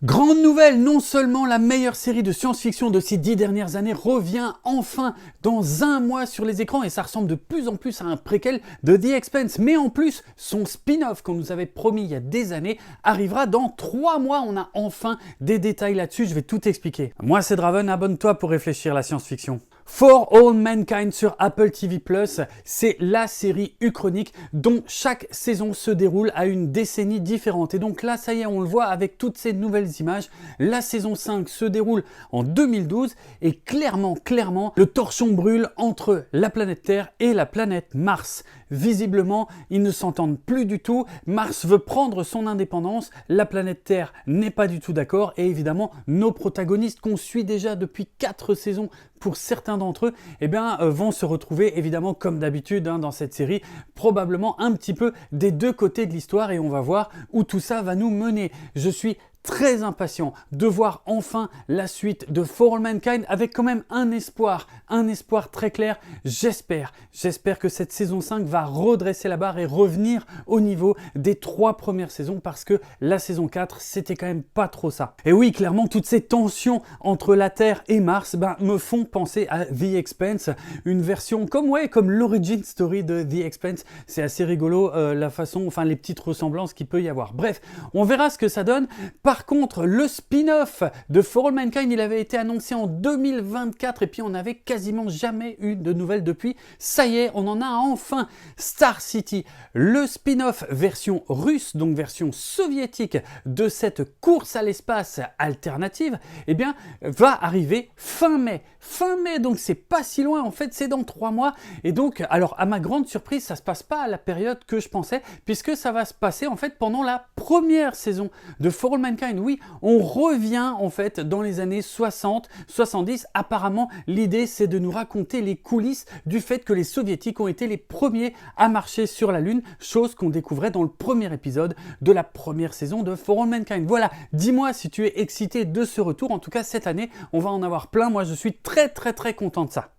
Grande nouvelle, non seulement la meilleure série de science-fiction de ces 10 dernières années revient enfin dans un mois sur les écrans et ça ressemble de plus en plus à un préquel de The Expanse, mais en plus son spin-off qu'on nous avait promis il y a des années arrivera dans 3 mois. On a enfin des détails là-dessus, je vais tout expliquer. Moi c'est Draven, abonne-toi pour réfléchir à la science-fiction. For All Mankind sur Apple TV+, c'est la série uchronique dont chaque saison se déroule à une décennie différente. Et donc là, ça y est, on le voit avec toutes ces nouvelles images. La saison 5 se déroule en 2012 et clairement, le torchon brûle entre la planète Terre et la planète Mars. Visiblement, ils ne s'entendent plus du tout. Mars veut prendre son indépendance, la planète Terre n'est pas du tout d'accord et évidemment, nos protagonistes qu'on suit déjà depuis 4 saisons pour certains d'entre eux, vont se retrouver évidemment comme d'habitude dans cette série, probablement un petit peu des deux côtés de l'histoire et on va voir où tout ça va nous mener. Je suis très impatient de voir enfin la suite de For All Mankind avec quand même un espoir très clair. J'espère que cette saison 5 va redresser la barre et revenir au niveau des 3 premières saisons parce que la saison 4 c'était quand même pas trop ça. Et oui, clairement toutes ces tensions entre la Terre et Mars me font penser à The Expanse, une version comme l'origin story de The Expanse. C'est assez rigolo la façon, les petites ressemblances qu'il peut y avoir. Bref, on verra ce que ça donne. Par contre, le spin-off de For All Mankind, il avait été annoncé en 2024 et puis on n'avait quasiment jamais eu de nouvelles depuis. Ça y est, on en a enfin. Star City, le spin-off version russe, donc version soviétique de cette course à l'espace alternative, va arriver fin mai. Fin mai, donc c'est pas si loin, en fait, c'est dans 3 mois. Et donc, alors à ma grande surprise, ça se passe pas à la période que je pensais, puisque ça va se passer en fait pendant la première saison de For All Mankind. Oui, on revient en fait dans les années 60, 70. Apparemment, l'idée c'est de nous raconter les coulisses du fait que les soviétiques ont été les premiers à marcher sur la Lune, chose qu'on découvrait dans le premier épisode de la première saison de For All Mankind. Voilà, dis-moi si tu es excité de ce retour. En tout cas, cette année, on va en avoir plein. Moi, je suis très content de ça.